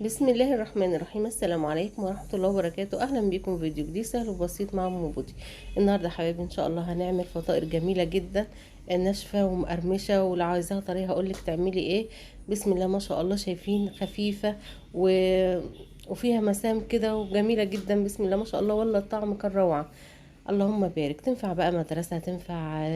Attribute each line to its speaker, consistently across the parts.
Speaker 1: بسم الله الرحمن الرحيم. السلام عليكم ورحمة الله وبركاته. اهلا بكم في فيديو جديد سهل وبسيط مع ام بودي. النهارده حبايبي ان شاء الله هنعمل فطائر جميلة جدا، ناشفة ومقرمشة، ولو عايزاها طريقة هقولك تعملي ايه. بسم الله ما شاء الله، شايفين خفيفة و... وفيها مسام كده وجميلة جدا. بسم الله ما شاء الله، والله الطعم كان روعة. اللهم بارك. تنفع بقى مدرسة، تنفع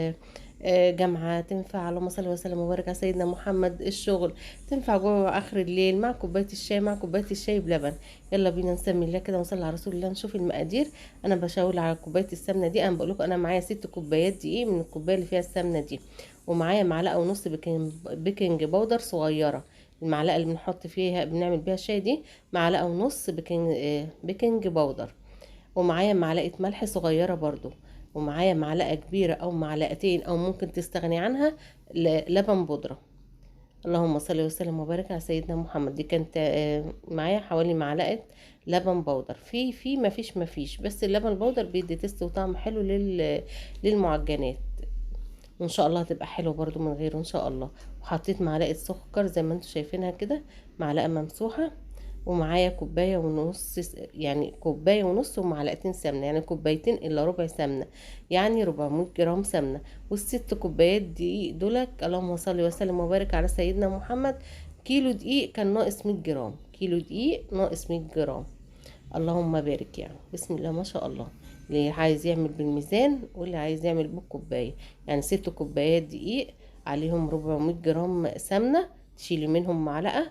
Speaker 1: جامعة، تنفع اللهم صل وسلم وبارك على سيدنا محمد الشغل، تنفع جوه اخر الليل مع كوبايه الشاي، مع كوبايه الشاي بلبن. يلا بينا نسمي الله كده ونصلي على رسول الله، نشوف المقادير. انا بشاور على كوبايه السمنه دي. انا بقول لكم انا معايا 6 كوبايات دقيق من الكوبايه اللي فيها السمنه دي، ومعايا معلقه ونص بيكنج باودر صغيره. المعلقه اللي بنحط فيها بنعمل بيها الشاي دي معلقه ونص بيكنج باودر. ومعايا معلقه ملح صغيره برضو. ومعايا معلقه كبيره او معلقتين او ممكن تستغني عنها لبن بودره. اللهم صل وسلم وبارك على سيدنا محمد. دي كانت معايا حوالي معلقه لبن بودر. ما فيش بس اللبن البودر بيدي تست وطعم حلو للمعجنات، وان شاء الله هتبقى حلوه برضو من غيره ان شاء الله. وحطيت معلقه سكر زي ما انتم شايفينها كده، معلقه ممسوحه. ومعايا كوبايه ونص، يعني كوبايه ونص ومعلقتين سمنه، يعني كوبايتين الا ربع سمنه، يعني 400 جرام سمنه. وال6 كوبايات دقيق دولك، اللهم صل وسلم وبارك على سيدنا محمد. كيلو دقيق كان ناقص 100 جرام، كيلو دقيق ناقص 100 جرام. اللهم بارك. يعني بسم الله ما شاء الله، اللي عايز يعمل بالميزان واللي عايز يعمل بالكوباية. يعني 6 كوبايات دقيق عليهم 400 جرام سمنة، تشيلي منهم معلقة.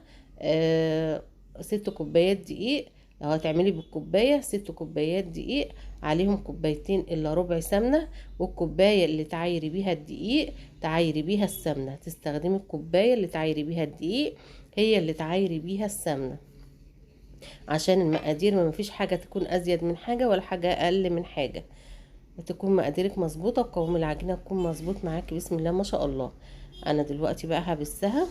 Speaker 1: 6 كوبايات دقيق. لو هتعملي بالكوباية 6 كوبايات دقيق عليهم كوبايتين الا ربع سمنة. والكوباية اللي تعايري بيها الدقيق تعايري بيها السمنة، تستخدمي الكوباية اللي تعايري بيها الدقيق هي اللي تعايري بيها السمنة، عشان المقادير ما فيش حاجة تكون أزيد من حاجة ولا حاجة أقل من حاجة، تكون مقاديرك مظبوطة وقوام العجينة تكون مظبوط معاكي. بسم الله ما شاء الله. أنا دلوقتي بقى هبسها.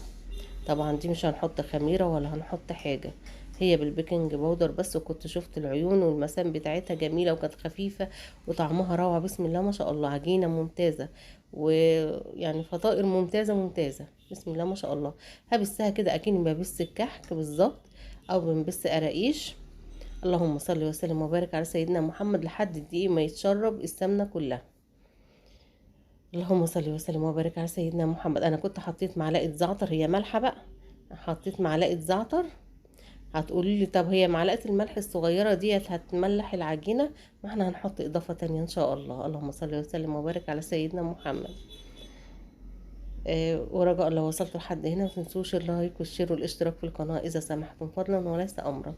Speaker 1: طبعا دي مش هنحط خميرة ولا هنحط حاجة، هي بالبيكنج باودر بس. وكنت شفت العيون والمسام بتاعتها جميلة وكانت خفيفة وطعمها روعة. بسم الله ما شاء الله، عجينة ممتازة ويعني فطائر ممتازة ممتازة. بسم الله ما شاء الله. هبسها كده أكني ببس الكحك بالظبط، أو بنبس قراقيش. اللهم صل وسلم وبارك على سيدنا محمد لحد الدقيق ما يتشرب السمنة كلها. اللهم صل وسلم وبارك على سيدنا محمد. انا كنت حطيت معلقة زعتر، هي مالحة بقى، حطيت معلقة زعتر. هتقولي لي طب هي معلقة الملح الصغيرة ديت هتملح العجينة؟ ما احنا هنحط اضافة تانية ان شاء الله. اللهم صل وسلم وبارك على سيدنا محمد. ورجاء لو وصلت لحد هنا متنسوش اللايك والشير والاشتراك في القناة اذا سمحتم، فضلا وليس امرا.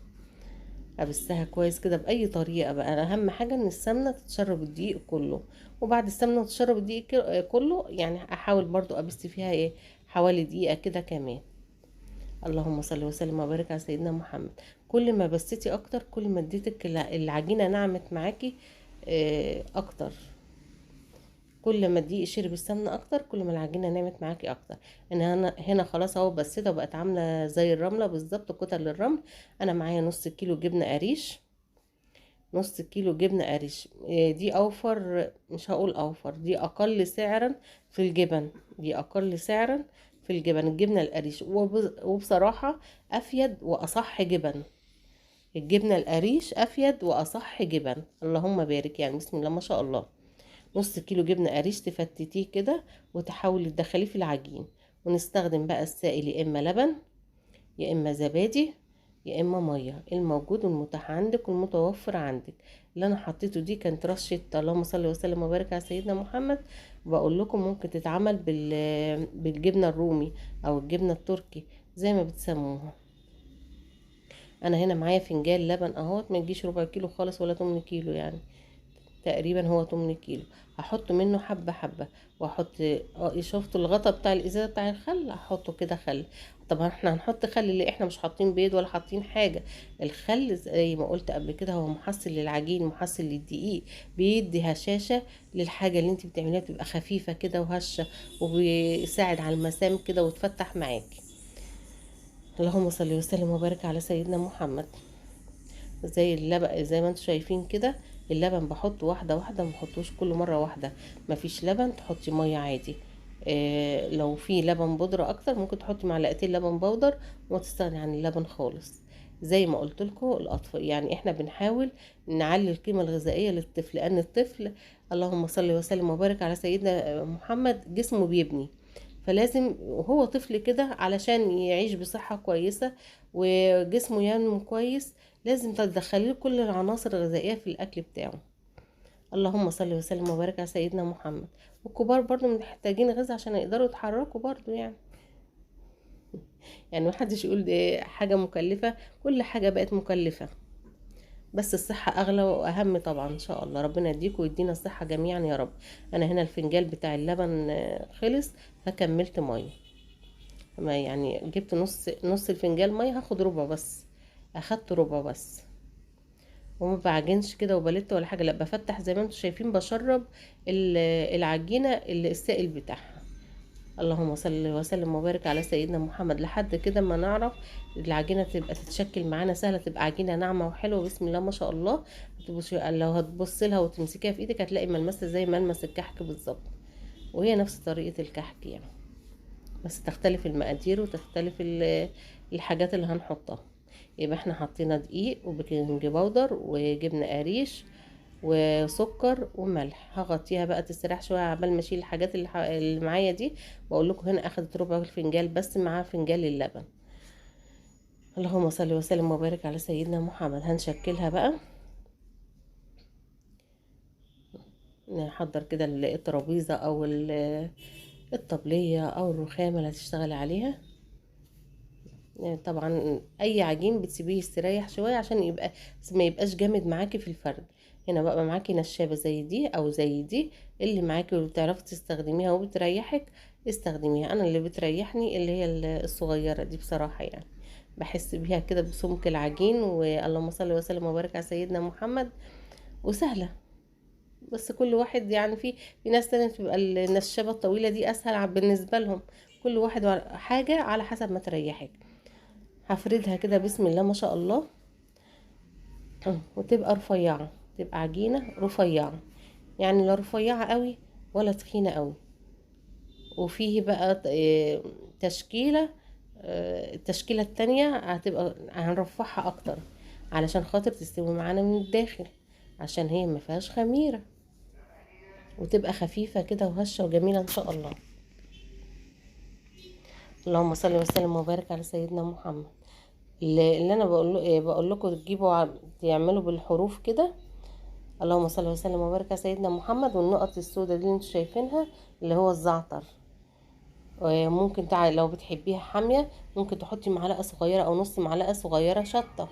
Speaker 1: ابسها كويس كده باي طريقه بقى. أنا اهم حاجه ان السمنه تتشرب الدقيق كله، وبعد السمنه تشرب الدقيق كله يعني احاول برضو ابس فيها ايه حوالي دقيقه كده كمان. اللهم صل وسلم وبارك على سيدنا محمد. كل ما بستي اكتر كل ما اديتك العجينه نعمت معاكي اكتر. كل ما الدقيق شرب السمنه اكتر كل ما العجينه نعمت معاكي اكتر. انا هنا خلاص اهو بسيتها وبقت عامله زي الرمله بالظبط، كتل الرمل. انا معايا نص كيلو جبنه قريش، نص كيلو جبنة قريش. دي اوفر، مش هقول اوفر، دي اقل سعرا في الجبن. دي اقل سعرا في الجبن الجبنة القريش، وبصراحة افيد واصح جبن. الجبنة القريش افيد واصح جبن. اللهم بارك. يعني بسم الله ما شاء الله. نص كيلو جبنة قريش تفتتيه كده وتحاولي تدخليه في العجين. ونستخدم بقى السائل، يا اما لبن يا اما زبادي يا اما ميه، الموجود والمتاح عندك والمتوفر عندك. اللي انا حطيته دي كانت رشه، اللهم صل وسلم وبارك على سيدنا محمد. بقول لكم ممكن تتعمل بالجبنه الرومي او الجبنه التركي زي ما بتسموها. انا هنا معايا فنجان لبن اهوت، ما يجيش ربع كيلو خالص ولا 8 كيلو يعني، تقريبا هو 8 كيلو. هحط منه حبة حبة، واحط شفت الغطا بتاع الازازة بتاع الخل، هحطه كده خل. طبعا احنا هنحط خل اللي احنا مش حاطين بيض ولا حاطين حاجة. الخل زي ما قلت قبل كده هو محسن للعجين، محسن للدقيق، بيدي هشاشة للحاجة اللي انت بتعمليها، بتبقى خفيفة كده وهشة، وبيساعد على المسام كده وتفتح معاكي. اللهم صل وسلم وبارك على سيدنا محمد. زي اللبن زي ما انتم شايفين كده، اللبن بحط واحده واحده، ما بحطوش كل مره واحده. مفيش لبن تحطي ميه عادي. لو في لبن بودره اكتر ممكن تحطي معلقتين لبن بودر وما تستغني عن اللبن خالص. زي ما قلت لكم الاطفال، يعني احنا بنحاول نعلي القيمه الغذائيه للطفل، لان الطفل اللهم صل وسلم وبارك على سيدنا محمد جسمه بيبني، فلازم وهو طفل كده علشان يعيش بصحه كويسه وجسمه ينمو كويس، لازم تدخلي له كل العناصر الغذائيه في الاكل بتاعه. اللهم صل وسلم وبارك على سيدنا محمد. والكبار برضو محتاجين غذاء عشان يقدروا يتحركوا برضو يعني محدش يقول دي حاجة مكلفة، كل حاجة بقت مكلفة، بس الصحة أغلى وأهم طبعا. إن شاء الله ربنا يديكم ويدينا الصحة جميعا يا رب. أنا هنا الفنجال بتاع اللبن خلص، فكملت مية، ما يعني جبت نص الفنجال مية، هاخد ربع بس، أخدت ربع بس. وما بعجنش كده وبلت ولا حاجة، لا بفتح زي ما انتم شايفين، بشرب العجينة السائل بتاعها. اللهم صل وسلم وبارك على سيدنا محمد، لحد كده ما نعرف العجينه تبقى تتشكل معانا سهله، تبقى عجينه ناعمه وحلوه بسم الله ما شاء الله. لو هتبص لها وتمسكيها في ايدك هتلاقي ملمسها زي ملمس الكحك بالظبط، وهي نفس طريقه الكحك بس تختلف المقادير وتختلف الحاجات اللي هنحطها. يبقى احنا حطينا دقيق وبيكنج باودر وجبنه قريش وسكر وملح. هغطيها بقى تستريح شويه عبال ما اشيل الحاجات اللي معايا دي. واقول لكم هنا اخدت ربع الفنجال بس مع فنجال اللبن. اللهم صل وسلم وبارك على سيدنا محمد. هنشكلها بقى، نحضر كده الترابيزه او الطبليه او الرخامه اللي هتشتغلي عليها. طبعا اي عجين بتسيبيه يستريح شويه عشان ما يبقاش جامد معاكي في الفرد. هنا بقى معاكي نشابه زي دي او زي دي، اللي معاكي وبتعرفي تستخدميها وبتريحك استخدميها. انا اللي بتريحني اللي هي الصغيره دي بصراحه، بحس بيها كده بسمك العجين. واللهم صل وسلم وبارك على سيدنا محمد. وسهله، بس كل واحد في ناس تانية بتبقى النشابه الطويله دي اسهل بالنسبه لهم. كل واحد حاجه على حسب ما تريحك. هفردها كده بسم الله ما شاء الله، وتبقى رفيعة، تبقى عجينة رفيعة، يعني لا رفيعة قوي ولا تخينة قوي. وفيه بقى تشكيلة، التشكيلة التانية هتبقى هنرفعها اكتر علشان خاطر تستوي معانا من الداخل، عشان هي ما فيهاش خميرة، وتبقى خفيفة كده وهشة وجميلة ان شاء الله. اللهم صل وسلم وبارك على سيدنا محمد. اللي انا بقول لكم تجيبوا تعملوا بالحروف كده، اللهم صل وسلم وبارك على سيدنا محمد. والنقط السوداء دي اللي انتوا شايفينها اللي هو الزعتر. ممكن لو بتحبيها حامية ممكن تحطي معلقة صغيرة او نص معلقة صغيرة شطة.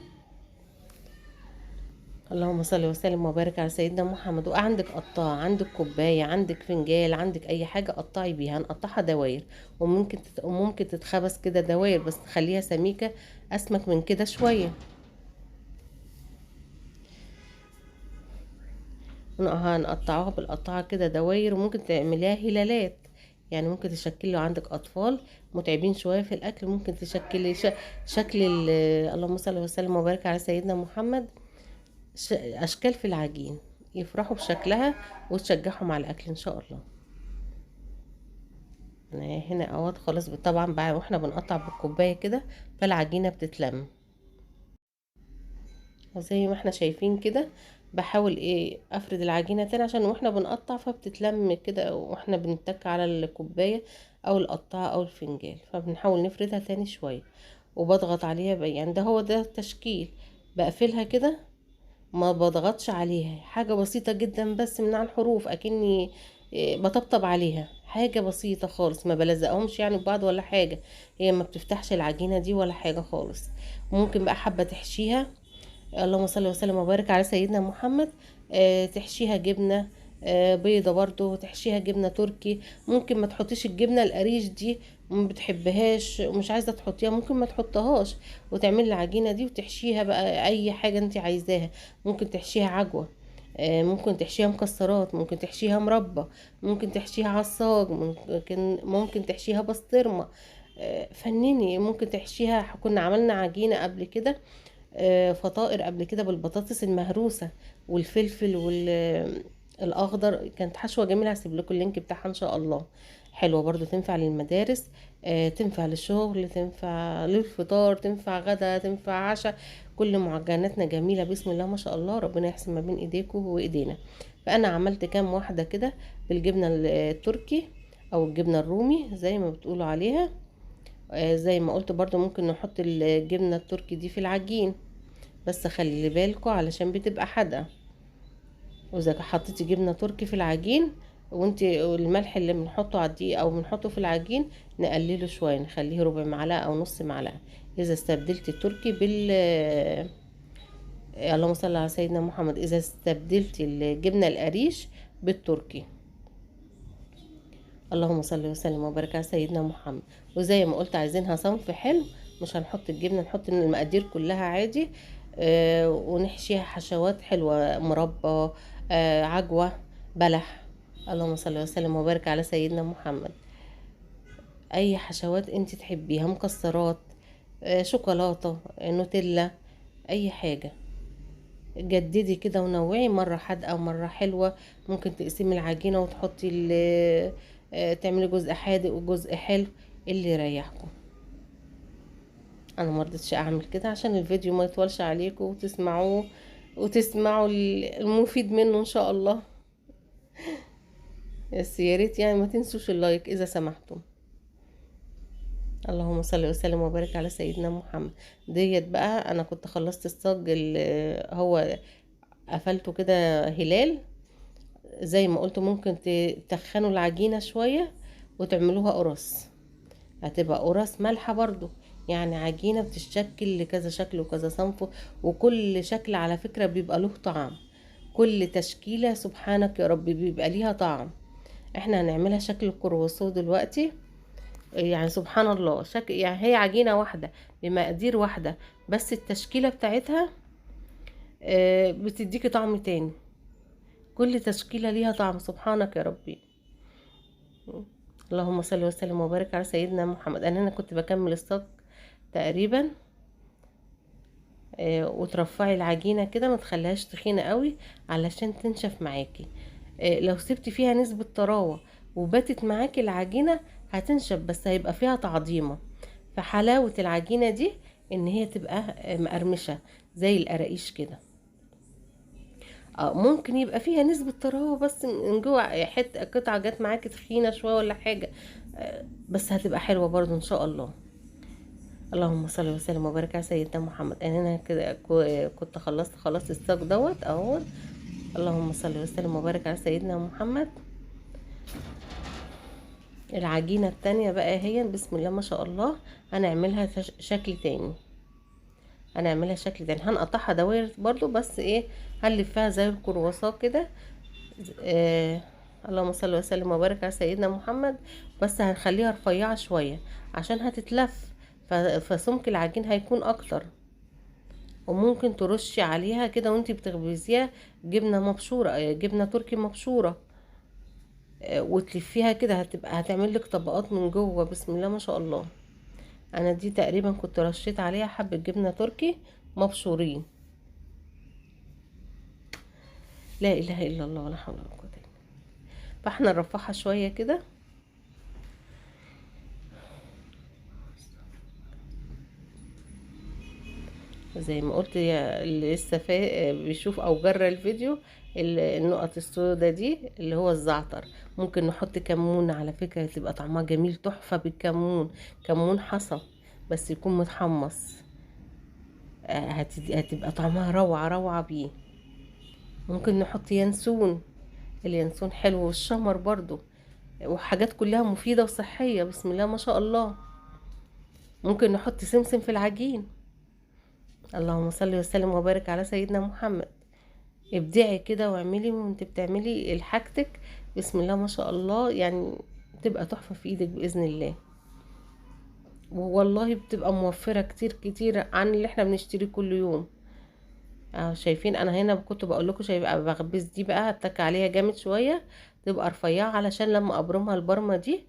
Speaker 1: اللهم صل وسلم وبارك على سيدنا محمد. وعندك قطاع، عندك كوباية، عندك فنجال، عندك اي حاجة قطعي بيها. هنقطعها دواير، وممكن تتخبز كده دواير، بس تخليها سميكة اسمك من كده شوية. هنقطعوها بالقطاعة كده دواير، وممكن تعمليها هلالات. يعني ممكن تشكلي لو عندك اطفال متعبين شوية في الاكل، ممكن تشكلي شكل اللهم صل وسلم وبارك على سيدنا محمد، اشكال في العجين يفرحوا بشكلها وتشجعهم على الاكل ان شاء الله. انا هنا اهوت خلاص. طبعا بقى واحنا بنقطع بالكوباية كده فالعجينة بتتلم زي ما احنا شايفين كده. بحاول افرد العجينة تاني عشان واحنا بنقطع فبتتلم كده، واحنا بنتك على الكوباية او القطاعة او الفنجان، فبنحاول نفردها تاني شوية وبضغط عليها بقى. يعني ده التشكيل. بقفلها كده، ما بضغطش عليها، حاجة بسيطة جدا بس من على الحروف، اكني بطبطب عليها حاجة بسيطة خالص، ما بلزقهمش ببعض ولا حاجة. هي ما بتفتحش العجينة دي ولا حاجة خالص. ممكن بقى حابة تحشيها، اللهم صل وسلم وبارك على سيدنا محمد، تحشيها جبنة بيضة، برضو تحشيها جبنة تركي. ممكن ما تحطيش الجبنة القريش دي، ما بتحبهاش ومش عايزة تحطيها، ممكن ما تحطهاش وتعملي العجينة دي وتحشيها بقى اي حاجة انت عايزاها. ممكن تحشيها عجوة، ممكن تحشيها مكسرات، ممكن تحشيها مربى، ممكن تحشيها عصاج، ممكن تحشيها بسطرمة. فنيني ممكن تحشيها. كنا عملنا عجينة قبل كده، فطائر قبل كده بالبطاطس المهروسة والفلفل الاخضر، كانت حشوة جميلة. هسيب لكم اللينك بتاعها ان شاء الله. حلوة برضو تنفع للمدارس. تنفع للشغل، تنفع للفطار، تنفع غدا، تنفع عشاء. كل معجناتنا جميلة بسم الله ما شاء الله، ربنا يحسن ما بين ايديكم وايدينا. فانا عملت كام واحدة كده بالجبنة التركي او الجبنة الرومي زي ما بتقولوا عليها. زي ما قلت برضو ممكن نحط الجبنة التركي دي في العجين، بس خلي بالكوا علشان بتبقى حادقة. واذا حطيتي جبنه تركي في العجين، وانتي الملح اللي بنحطه على الدقيق او بنحطه في العجين نقلله شويه، نخليه ربع معلقه او نص معلقه. اذا استبدلت التركي بال اللهم صل على سيدنا محمد، اذا استبدلت الجبنه القريش بالتركي. اللهم صل وسلم وبارك على سيدنا محمد. وزي ما قلت عايزينها صنف حلو، مش هنحط الجبنه، نحط المقادير كلها عادي. ونحشيها حشوات حلوه، مربى، عجوه، بلح. اللهم صل وسلم وبارك على سيدنا محمد. اي حشوات انت تحبيها، مكسرات، شوكولاته، نوتيلا، اي حاجه. جددي كده ونوعي، مرة حادقة ومرة حلوة. ممكن تقسمي العجينة وتحطي تعملي جزء حادق وجزء حلو، اللي يريحكم. انا مرضتش اعمل كده عشان الفيديو ما يطولش عليكم وتسمعوه، وتسمعوا المفيد منه ان شاء الله. بس يا ريت يعني ما تنسوش اللايك اذا سمحتم. اللهم صل وسلم وبارك على سيدنا محمد. ديت بقى انا كنت خلصت الصاج هو قفلته كده هلال. زي ما قلت ممكن تخنوا العجينة شوية وتعملوها قرص، هتبقى قرص مالحة برضو. يعني عجينة بتشكل لكذا شكل وكذا صنف، وكل شكل على فكرة بيبقى له طعم. كل تشكيلة سبحانك يا رب بيبقى ليها طعم. احنا هنعملها شكل الكرواسون دلوقتي. يعني سبحان الله، شكل يعني هي عجينة واحدة بمقادير واحدة، بس التشكيلة بتاعتها بتديكي طعم تاني. كل تشكيلة ليها طعم سبحانك يا ربي. اللهم صل وسلم وبارك على سيدنا محمد. انا هنا كنت بكمل الصاج تقريبا. وترفعي العجينة كده، ما تخليهاش تخينة قوي علشان تنشف معاكي. لو سبتي فيها نسبة طراوة وباتت معاكي العجينة هتنشف، بس هيبقى فيها تعظيمة. فحلاوة العجينة دي ان هي تبقى مقرمشة زي القراقيش كده. ممكن يبقى فيها نسبة طراوة بس من جوه حتة قطعة جت معاكي تخينة شوية ولا حاجة، بس هتبقى حلوة برضو ان شاء الله. اللهم صل وسلم وبارك على سيدنا محمد. انا كده كنت خلصت الصاج دوت اهو. اللهم صل وسلم وبارك على سيدنا محمد. العجينة التانية بقى هي بسم الله ما شاء الله هنعملها شكل تاني. هنعملها شكل تاني، هنقطعها دوائر برضو، بس ايه، هنلفها زي الكرواسون كده. اللهم صل وسلم وبارك على سيدنا محمد. بس هنخليها رفيعة شوية عشان هتتلف، فسمك العجين هيكون اكتر. وممكن ترشي عليها كده وانتي بتخبزيها جبنة مبشورة، جبنة تركي مبشورة، وتلفيها كده هتعمل لك طبقات من جوه بسم الله ما شاء الله. انا دي تقريبا كنت رشيت عليها حبة جبنة تركي مبشورين. لا اله الا الله ولا حول ولا قوة الا بالله. فاحنا نرفعها شوية كده. زي ما قلت اللي لسه بيشوف او جرى الفيديو، النقط السوداء دي اللي هو الزعتر. ممكن نحط كمون على فكرة، تبقى طعمها جميل تحفة بالكمون. كمون حصى بس يكون متحمص، هتبقى طعمها روعة روعة بيه. ممكن نحط ينسون، اليانسون حلو، والشمر برضو، وحاجات كلها مفيدة وصحية بسم الله ما شاء الله. ممكن نحط سمسم في العجين. اللهم صل وسلم وبارك على سيدنا محمد. ابدعي كده واعملي وانت بتعملي حاجتك بسم الله ما شاء الله، يعني تبقى تحفة في ايدك بإذن الله. والله بتبقى موفرة كتير كتير عن اللي احنا بنشتريه كل يوم. شايفين انا هنا كنت بقول لكم شايف بخبز دي بقى، هتك عليها جامد شوية تبقى رفيعة علشان لما ابرمها البرمة دي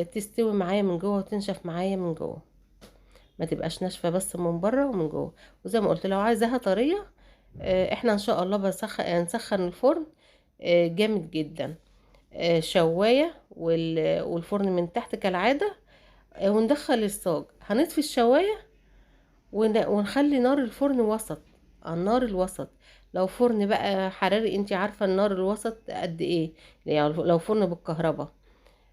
Speaker 1: تستوي معايا من جوه وتنشف معايا من جوه، ما تبقاش ناشفة بس من بره ومن جوه. وزي ما قلت لو عايزاها طرية، احنا ان شاء الله نسخن الفرن جامد جدا، شواية والفرن من تحت كالعادة، وندخل الصاج، هنطفي الشوايه ونخلي نار الفرن وسط، على النار الوسط. لو فرن بقى حراري، انتي عارفة النار الوسط قد ايه، يعني لو فرن بالكهرباء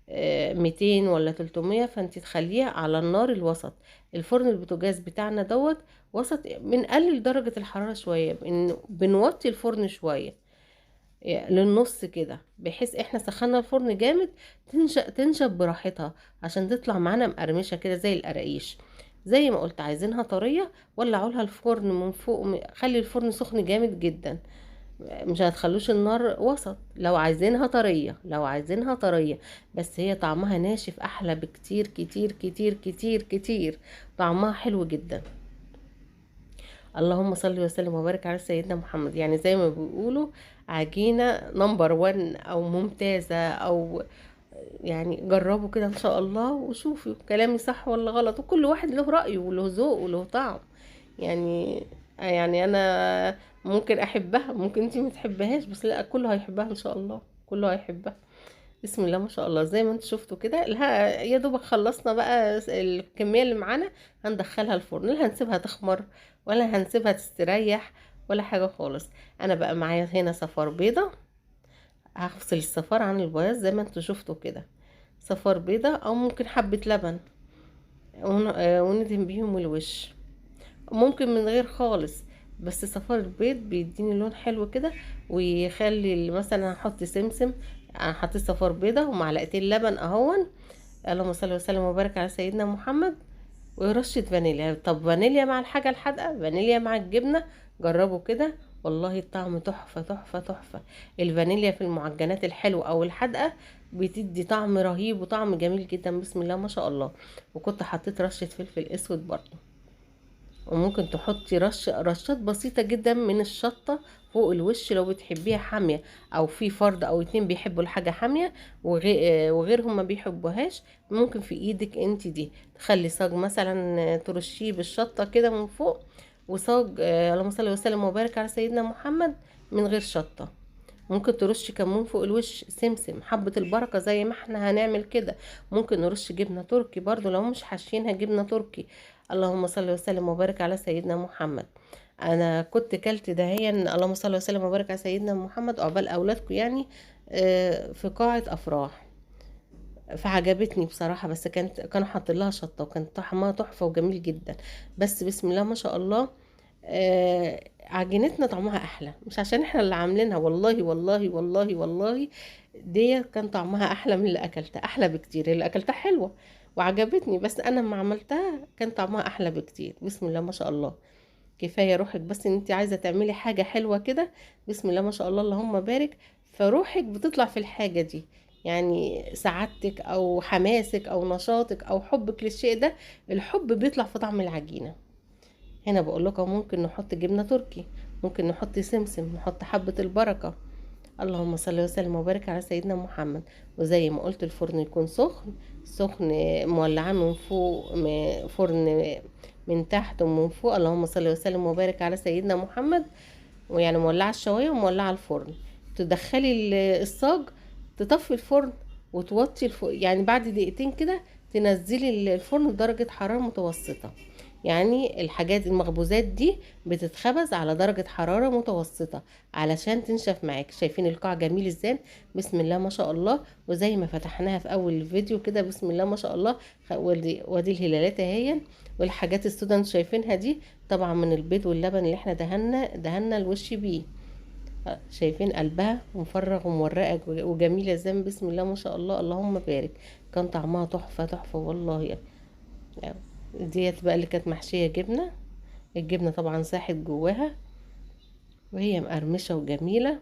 Speaker 1: 200 ولا 300، فانتي تخليها على النار الوسط. الفرن البوتاجاز بتاعنا دوت وسط، بنقلل درجة الحرارة شوية، بنوطي الفرن شوية للنص كده، بحيث احنا سخنا الفرن جامد، تنشف براحتها عشان تطلع معانا مقرمشة كده زي القراقيش. زي ما قلت عايزينها طرية، ولعوا لها الفرن من فوق، خلي الفرن سخن جامد جدا، مش هتخلوش النار وسط. لو عايزينها طرية، لو عايزينها طرية، بس هي طعمها ناشف احلى بكتير، كتير كتير كتير كتير، طعمها حلو جدا. اللهم صل وسلم وبارك على سيدنا محمد. يعني زي ما بيقولوا عجينة نمبر 1 او ممتازة، او يعني جربوا كده ان شاء الله وشوفوا كلامي صح ولا غلط، وكل واحد له رأيه وله ذوق وله طعم. يعني يعني انا ممكن احبها، ممكن انتي ما تحبهاش، بس لا، كله هيحبها ان شاء الله، كله هيحبها. بسم الله ما شاء الله. زي ما انتوا شفتوا كده، يا دوبك خلصنا بقى الكميه اللي معانا، هندخلها الفرن، لا هنسيبها تخمر ولا هنسيبها تستريح ولا حاجه خالص. انا بقى معايا هنا صفار بيضه، هفصل الصفار عن البياض زي ما انتوا شفتوا كده. صفار بيضه او ممكن حبه لبن، وندهن بيهم الوش، ممكن من غير خالص، بس صفار البيض بيديني لون حلو كده، ويخلي مثلا هحط سمسم، حطيت صفار بيضة ومعلقتين لبن اهون. اللهم صل وسلم وبارك على سيدنا محمد. ورشة فانيليا، طب فانيليا مع الحاجة الحادقة، فانيليا مع الجبنة، جربوا كده والله الطعم تحفة تحفة تحفة. الفانيليا في المعجنات الحلوة او الحادقة بتدي طعم رهيب وطعم جميل جدا، بسم الله ما شاء الله. وكنت حطيت رشة فلفل اسود برضو، وممكن تحطي رشات بسيطة جدا من الشطة فوق الوش لو بتحبيها حامية، او في فرد او اتنين بيحبوا الحاجة حامية وغيرهم ما بيحبوهاش. ممكن في ايدك انت دي تخلي صاج مثلا ترشيه بالشطة كده من فوق، وصاج اللهم صل وسلم وبارك على سيدنا محمد من غير شطة. ممكن ترش كمون فوق الوش، سمسم، حبة البركة زي ما احنا هنعمل كده. ممكن نرش جبنة تركي برضو لو مش حاشينها جبنة تركي. اللهم صل وسلم وبارك على سيدنا محمد. انا كنت كلت دهيا، اللهم صل وسلم وبارك على سيدنا محمد، عقبال اولادكم يعني، في قاعة افراح، فعجبتني بصراحة. بس كانوا حاطين لها شطة، وكان طعمها تحفة وجميل جدا. بس بسم الله ما شاء الله، عجينتنا طعمها احلى، مش عشان احنا اللي عاملينها، والله والله والله والله دي كان طعمها احلى من اللي اكلتها، احلى بكتير. اللي اكلتها حلوة وعجبتني، بس انا لما عملتها كان طعمها احلى بكتير. بسم الله ما شاء الله. كفاية روحك بس ان انت عايزة تعملي حاجة حلوة كده، بسم الله ما شاء الله اللهم بارك، فروحك بتطلع في الحاجة دي. يعني سعادتك او حماسك او نشاطك او حبك للشيء ده، الحب بيطلع في طعم العجينة. هنا بقول لكم ممكن نحط جبنة تركي، ممكن نحط سمسم، نحط حبة البركة. اللهم صل وسلم وبارك على سيدنا محمد. وزي ما قلت الفرن يكون سخن سخن، مولعاه من فوق، فرن من تحت ومن فوق. اللهم صل وسلم وبارك على سيدنا محمد. ويعني مولعه الشوايه ومولعه الفرن، تدخلي الصاج، تطفي الفرن وتوطي يعني بعد دقيقتين كده تنزلي الفرن بدرجة حرارة متوسطة. يعني الحاجات المخبوزات دي بتتخبز على درجة حرارة متوسطة علشان تنشف معاك. شايفين القاع جميل ازاي، بسم الله ما شاء الله. وزي ما فتحناها في اول الفيديو كده، بسم الله ما شاء الله. ودي الهلالات اهي، والحاجات السودا انتوا شايفينها دي طبعا من البيض واللبن اللي احنا دهنا الوش بيه. شايفين قلبها مفرغ ومورقة وجميلة ازاي، بسم الله ما شاء الله اللهم بارك. كان طعمها تحفة تحفة والله يعني. ديت بقى اللي كانت محشية جبنة، الجبنة طبعا ساحت جواها وهي مقرمشة وجميلة،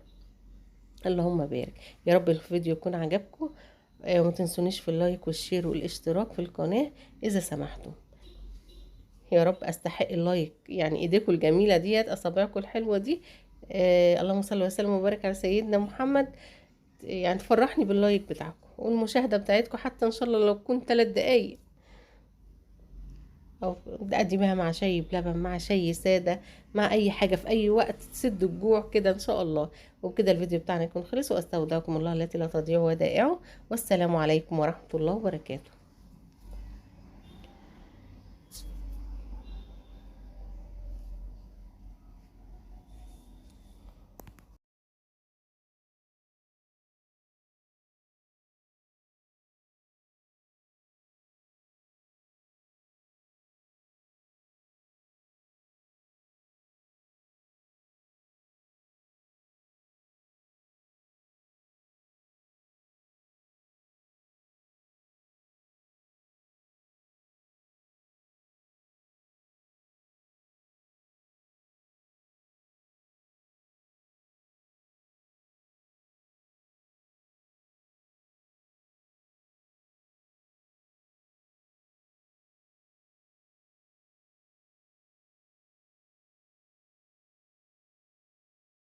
Speaker 1: اللهم بارك. يا رب الفيديو يكون عجبكم، وما تنسونيش في اللايك والشير والاشتراك في القناة اذا سمحتم. يا رب استحق اللايك، يعني ايديكم الجميلة ديت، اصابعكم الحلوة دي، اللهم صل وسلم وبارك على سيدنا محمد. يعني تفرحني باللايك بتاعكم والمشاهدة بتاعتكم، حتى ان شاء الله لو كنت 3 دقايق، او تقدميها مع شاي بلبن، مع شاي سادة، مع اي حاجة في اي وقت تسد الجوع كده ان شاء الله. وبكده الفيديو بتاعنا يكون خلص، واستودعكم الله التي لا تضيع ودائعه، والسلام عليكم ورحمة الله وبركاته.